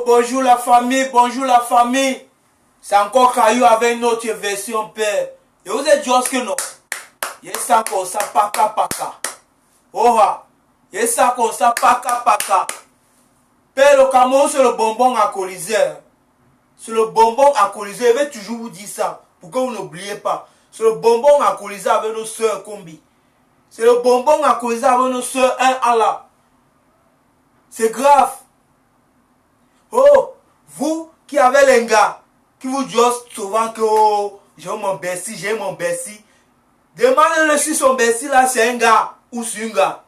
Oh, bonjour la famille, bonjour la famille. C'est encore Caillou avec une autre version, père. Et vous êtes juste que non. Y'a ça comme ça, paka paka. Oh, y'a ça comme ça, paka paka. Père, le Cameroun, c'est le bonbon alcoolisé. C'est le bonbon alcoolisé. Je vais toujours vous dire ça. Pour que vous n'oubliez pas. C'est le bonbon alcoolisé avec nos soeurs combi. C'est le bonbon alcoolisé avec nos soeurs un à la. C'est grave. Oh, vous qui avez les gars, qui vous disent souvent que oh, j'ai mon Bessie, j'ai mon Bessie. Demandez-le si son Bessie là c'est un gars ou c'est un gars.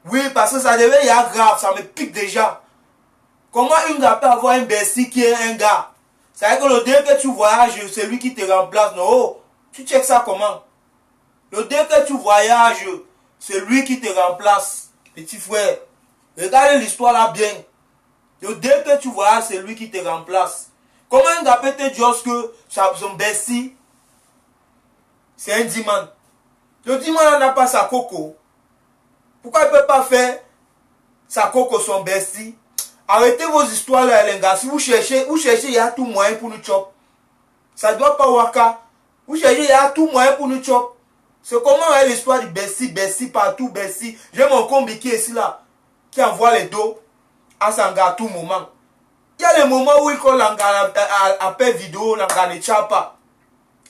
Oui, parce que ça devait être grave, ça me pique déjà. Comment un gars peut avoir un Bessie qui est un gars? C'est-à-dire que le dès que tu voyages, c'est lui qui te remplace. Non, oh, tu checkes ça comment? Le dès que tu voyages, c'est lui qui te remplace, petit frère. Regardez l'histoire là bien. Le dès que tu voyages, c'est lui qui te remplace. Comment un gars peut te dire que son Bessie, c'est un diamant? Le diamant n'a pas sa coco. Pourquoi il ne peut pas faire sa coco son Bessie? Arrêtez vos histoires là, les gars. Si vous cherchez, il y a tout moyen pour nous chop. Ça ne doit pas waka. Vous cherchez, il y a tout moyen pour nous chop. C'est comment l'histoire du Bessie, Bessie partout, Bessie. J'ai mon combi qui est ici là, qui envoie les dos à son gars à tout moment. Il y a les moments où il colle appel vidéo, l'engagement ne tient pas.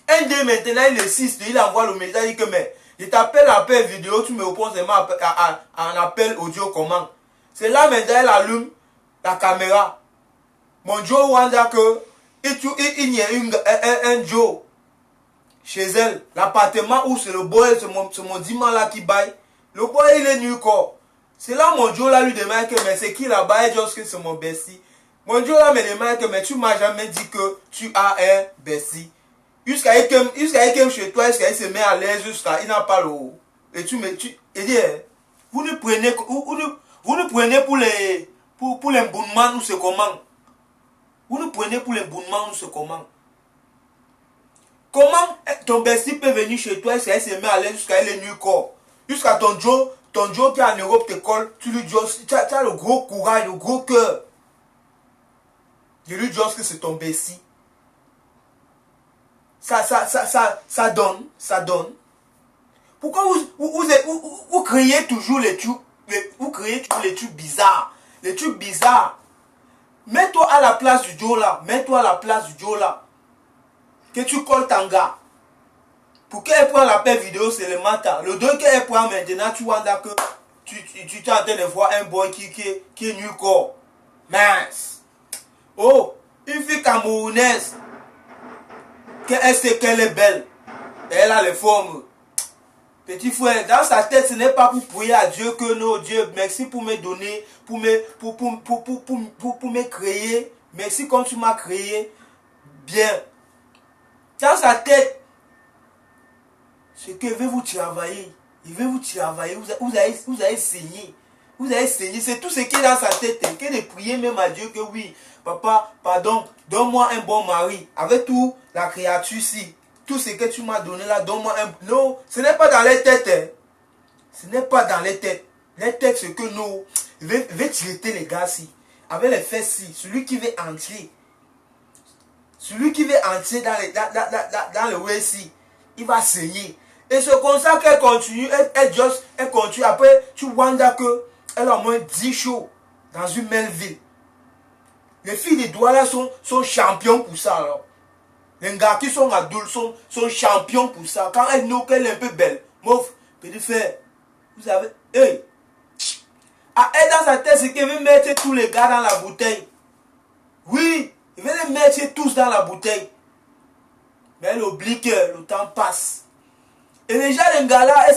Un dé maintenant, il insiste, il envoie le message, il dit que mais, je t'appelle appel vidéo, tu me réponds seulement en appel audio comment. C'est là maintenant, elle allume la caméra. Mon Joe Wanda que, il y a un Joe chez elle. L'appartement où c'est le boy, c'est mon diamant là qui baille. Le boy, il est nu corps. C'est là mon Joe là lui demande que mais c'est qui là-bas, et juste que c'est mon Bessie. Mon Joe là me demande que mais tu m'as jamais dit que tu as un Bessie. Jusqu'à qu'il chez toi, jusqu'à il se met à l'aise, jusqu'à il n'a pas le. Et il dit, vous nous prenez pour les bournemans ou c'est comment? Vous nous prenez pour les bournemans ou c'est comment? Comment ton Bessie peut venir chez toi, jusqu'à il se met à l'aise, jusqu'à il est nu corps? Jusqu'à ton Joe qui est en Europe te colle, tu lui dis, tu as le gros courage, le gros cœur. Je lui dis que c'est ton Bessie. Ça donne. Pourquoi vous créez toujours les trucs bizarres? Les trucs bizarres. Mets-toi à la place du Joe là. Que tu colles ton gars. Pour qu'elle prenne l'appel vidéo, c'est le matin. Le 2 qu'elle prend maintenant, tu vois que tu es en train de voir un boy qui est nu corps. Mince. Oh, une fille camerounaise. Elle sait qu'elle est belle. Elle a les formes. Petit frère, dans sa tête, ce n'est pas pour prier à Dieu que non, Dieu, merci pour me donner, pour me créer. Merci comme tu m'as créé. Bien. Dans sa tête, c'est que veut vous travailler. Il veut vous travailler. Vous allez saigner. Vous allez saigner. C'est tout ce qui est dans sa tête. Que de prier même à Dieu que oui, papa, pardon, donne-moi un bon mari. Avec tout la créature-ci. Tout ce que tu m'as donné là, donne-moi un... Non, ce n'est pas dans les têtes. Hein. Ce n'est pas dans les têtes. Les têtes, c'est que nous... veut traiter les gars-ci. Avec les fesses-ci. Celui qui veut entrer. Celui qui veut entrer dans le way-ci. Il va saigner. Et c'est comme ça qu'elle continue. Elle continue. Après, tu vois que elle a au moins 10 shows dans une même ville. Les filles de Douala sont champions pour ça. Alors. Les gars qui sont adultes sont champions pour ça. Quand elle nous qu'elle est un peu belle. Mouf, petit frère, vous savez, hey. À elle dans sa tête, c'est qu'elle veut mettre tous les gars dans la bouteille. Oui, elle veut les mettre tous dans la bouteille. Mais elle oublie que le temps passe. Et déjà, les gars là, elle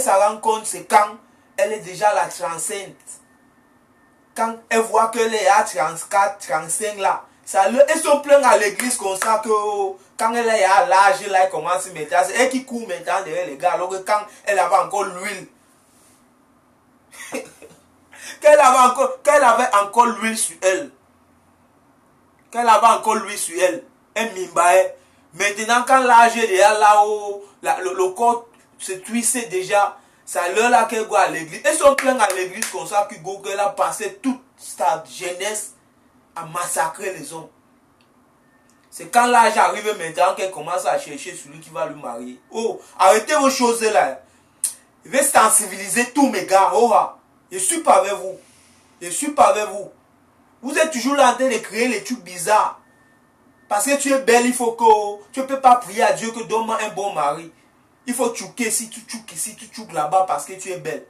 s'en rend compte, c'est quand elle est déjà la 35. Quand elle voit que les a 34, 35 là, elles sont pleines à l'église comme ça que quand elle est à l'âge là, elle commence à mettre. C'est elle qui court maintenant derrière les gars, alors que quand elle avait encore l'huile. qu'elle avait encore l'huile sur elle. Elle mimbaait. Maintenant, quand l'âge est déjà là-haut, le corps se twiste déjà, c'est à l'heure là qu'elle va à l'église. Elles sont pleines à l'église comme ça, qu'elle a passé toute sa jeunesse à massacrer les hommes. C'est quand l'âge arrive maintenant qu'elle commence à chercher celui qui va lui marier. Oh, arrêtez vos choses là. Je vais sensibiliser tous mes gars. Oh, je suis pas avec vous. Je suis pas avec vous. Vous êtes toujours là en train de créer les trucs bizarres. Parce que tu es belle, il faut que tu ne peux pas prier à Dieu que donne-moi un bon mari. Il faut tchouquer si tu tchouques ici, tu tchouques là-bas parce que tu es belle.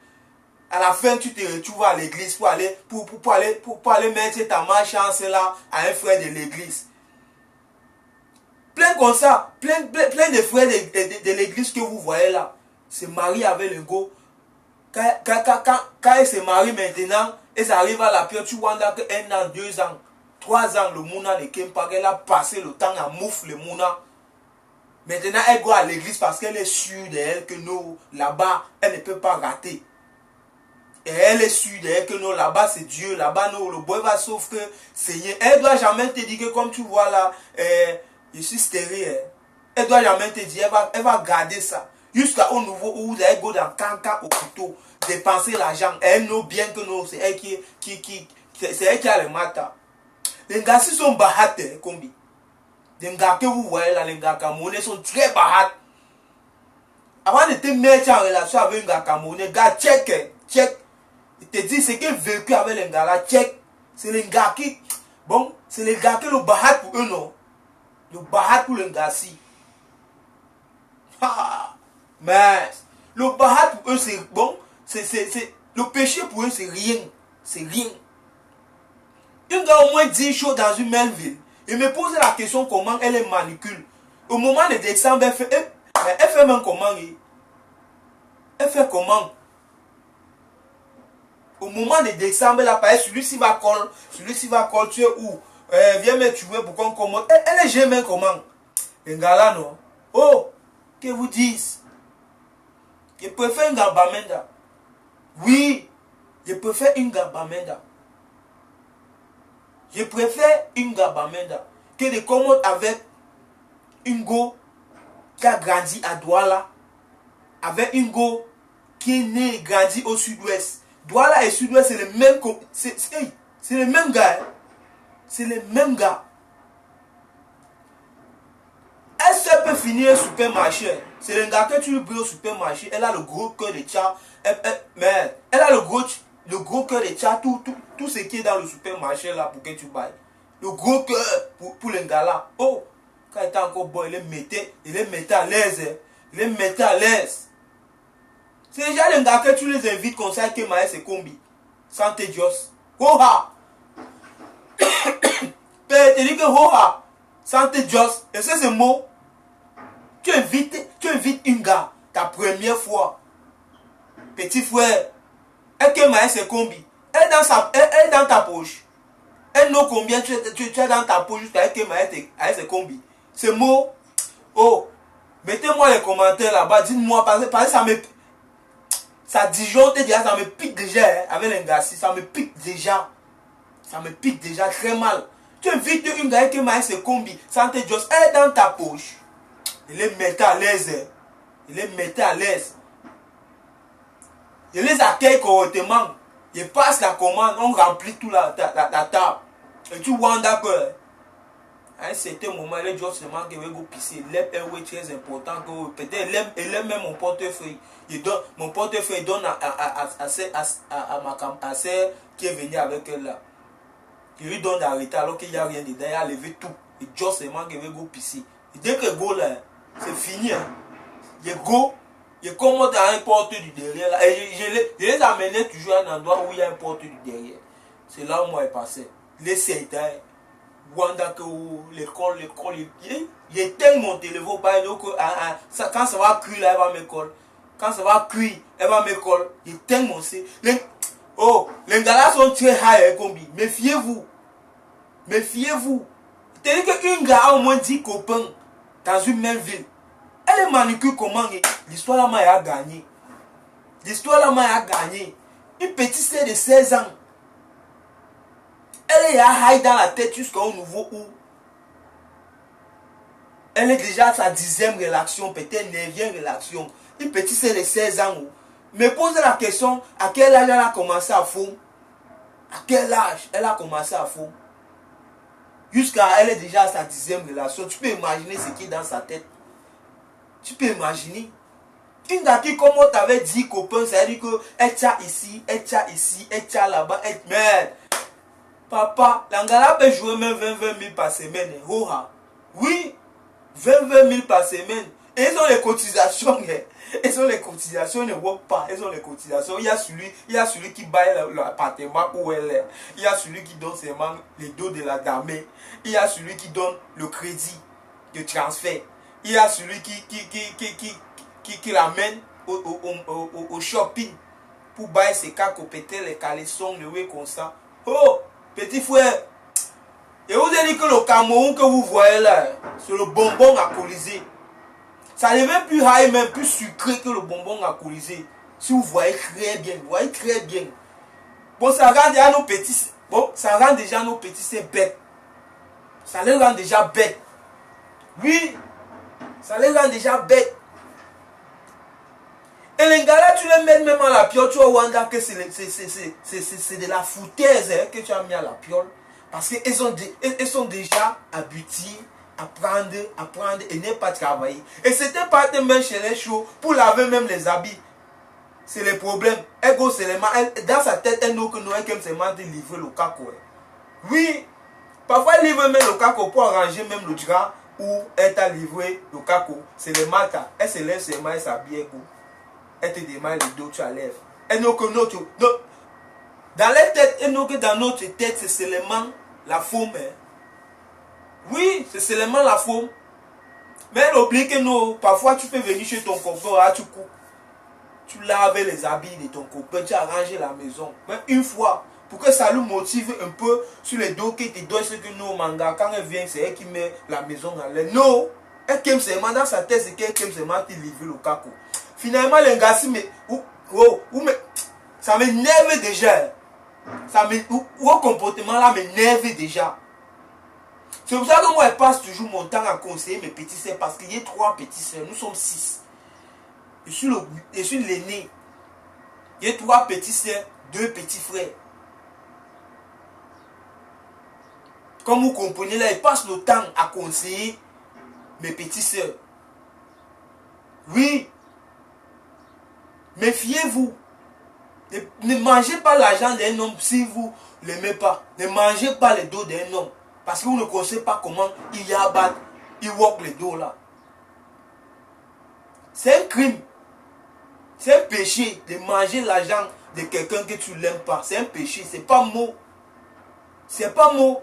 À la fin, tu te retrouves à l'église pour aller mettre ta malchance là à un frère de l'église. Plein comme ça, plein de frères de l'église que vous voyez là, se marient avec le go. Quand ils se marient maintenant, ils arrivent à la période, tu vois que 1 an, 2 ans, 3 ans, le mouna ne qu'aime pas, qu'elle a passé le temps à moufler le mouna. Maintenant, elle va à l'église parce qu'elle est sûre d'elle que nous, là-bas, elle ne peut pas rater. Et elle est sûre d'elle que nous, là-bas, c'est Dieu. Là-bas, nous, le boy va sauf que Seigneur. Elle ne doit jamais te dire que, comme tu vois là, je suis stérile. Elle ne doit jamais te dire, elle va garder ça. Jusqu'au niveau où vous allez go dans cancan au couteau, dépenser l'argent. Elle nous bien que nous, c'est elle c'est elle qui a le matin. Les gars, si sont bahates, combi. Les gars que vous voyez là, les gars camerounais sont très bahates. Avant de te mettre en relation avec un gars camerounais, gars, check. Il te dit ce qu'il vécu avec les gars là, check. C'est les gars qui. Bon, c'est les gars qui le bahat pour eux, non. Le bahat pour les gars si. Mais le bahat pour eux, c'est bon. Le péché pour eux, c'est rien. C'est rien. Un gars au moins 10 choses dans une même ville. Il me pose la question comment elle est manipule. Au moment de décembre, elle fait même comment. Elle fait comment. Au moment de décembre, là, celui-ci va coller, tu es où? Viens me tuer pour qu'on commande. Elle est jamais comment? Les gars là, non? Oh, que vous dites? Je préfère une gabamenda. Oui, je préfère une gabamenda. Je préfère une gabamenda que de commodes avec une go qui a grandi à Douala, avec une go qui est né et grandi au sud-ouest. Douala et sud-ouest, c'est le même, c'est le même gars. C'est le même gars. Elle seule peut finir au supermarché. C'est le gars que tu lui brilles au supermarché. Elle a le gros cœur de tcha. Mais elle a le gros cœur de tcha. Tout ce qui est dans le supermarché là pour que tu bailles. Le gros cœur pour les gars là. Oh, quand il était encore bon, il les mettait à l'aise. Il les mettait à l'aise. C'est déjà les gars que tu les invites comme ça que Maïs et Combi. Santé Dios. Hoha! Père, tu dis que Hoha! Santé Dios. Et c'est ce mot. Tu invites une gars, ta première fois. Petit frère. Elle que Maïs et Combi. Elle est dans ta poche. Elle n'a combien tu es dans ta poche jusqu'à que Maïs et Combi. Ce mot. Oh. Mettez-moi les commentaires là-bas. Dites-moi. Parce que ça me. Ça disjoncte déjà, ça me pique déjà avec les gars. Ça me pique déjà. Ça me pique déjà très mal. Tu invites une gars qui m'a ses combi. Santé Dios, elle est dans ta poche. Il les mettait à l'aise. Il les mettait à l'aise. Il les accueille correctement. Il passe la commande. On remplit tout la table. Et tu vois d'accord. À un certain moment, elle dit seulement qu'elle veut pisser. L'aime est très important. Peut-être elle aime même mon portefeuille. Mon portefeuille donne à celle qui est venue avec elle là. Il lui donne d'arrêter alors qu'il n'y a rien dedans. Il a levé tout. Et dit seulement qu'elle veut pisser. Et dès que go là, c'est fini. Hein. Il go. Il commande à un porte du derrière là. Et je les amenais toujours à un endroit où il y a un porte du derrière. C'est là où moi je passais. Les sédans. Wanda que l'école, il éteint mon téléphone, quand ça va cuire là, elle va me coller. Quand ça va cuire, elle va me coller. Il éteint mon C. Les gars là sont très high, combi. Méfiez-vous. Méfiez-vous. C'est-à-dire qu'une gars a au moins 10 copains dans une même ville. Elle est manicure comment? L'histoire là, moi, elle a gagné. L'histoire là, moi, elle a gagné. Une petite sœur de 16 ans. Elle est à high dans la tête jusqu'au niveau où elle est déjà à sa 10e relation, peut-être 9e relation. Une petite sœur de 16 ans. Me pose la question, à quel âge elle a commencé à fondre? À quel âge elle a commencé à fond? Jusqu'à elle est déjà à sa 10e relation. Tu peux imaginer ce qui est dans sa tête. Tu peux imaginer. Une gars qui, comme on t'avait dit, copain, ça veut dire qu'elle tient ici, elle tient ici, elle tient là-bas, elle... Merde. Papa, l'angala peut jouer même 20 000 par semaine. Oui, 20 000 par semaine. Et ils ont les cotisations. Ils ont les cotisations, ils ne work pas. Ils ont les cotisations. Il y a celui qui baille l'appartement où elle est. Il y a celui qui donne seulement les dos de la dame. Il y a celui qui donne le crédit de transfert. Il y a celui qui l'amène au shopping pour bailler ses cas, péter les caleçons, le way comme ça. Oh, petit frère. Et vous avez dit que le Cameroun que vous voyez là, c'est le bonbon alcoolisé. Ça devient plus high, même plus sucré que le bonbon alcoolisé. Si vous voyez très bien, vous voyez très bien. Bon, ça rend déjà nos petits, c'est bêtes. Ça les rend déjà bêtes. Oui, ça les rend déjà bêtes. Et les gars là, tu les mets même à la piole, tu vas voir que c'est de la foutaise que tu as mis à la piole. Parce qu'ils sont déjà habitués à prendre et ne pas travailler. Et c'était pas même chez les chauds pour laver même les habits. C'est le problème. Dans sa tête, elle n'a qu'elle seulement de livrer le caco. Oui, parfois elle livre même le caco pour arranger même le drap où elle t'a livré le caco. C'est le matin. Elle se lève seulement, elle s'habille. Elle te demande le dos, tu enlèves. Elle n'a que notre... Dans les têtes, elle n'a que dans notre tête, c'est seulement la forme. Oui, c'est seulement la forme. Mais elle oublie que nous, parfois tu peux venir chez ton copain, tu coupes. Tu laves les habits de ton copain, tu arranges la maison. Mais une fois, pour que ça lui motive un peu sur les dos qui te donne ce que nous au manga, quand elle vient, c'est elle qui met la maison à l'air. Non, elle aime seulement dans sa tête, c'est qu'elle aime seulement te livrer le caco. Finalement, les gars, ça m'énerve déjà. Vos comportements là m'énerve déjà. C'est pour ça que moi, je passe toujours mon temps à conseiller mes petits sœurs parce qu'il y a 3 petits sœurs. Nous sommes 6. Je suis l'aîné. Il y a 3 petits sœurs, 2 petits frères. Comme vous comprenez là, je passe le temps à conseiller mes petits sœurs. Oui. Méfiez-vous. Ne mangez pas l'argent d'un homme si vous ne l'aimez pas. Ne mangez pas les dos d'un homme. Parce que vous ne connaissez pas comment il y a battre, il walk les dos là. C'est un crime. C'est un péché de manger l'argent de quelqu'un que tu n'aimes pas. C'est un péché. C'est pas mot. C'est pas mot.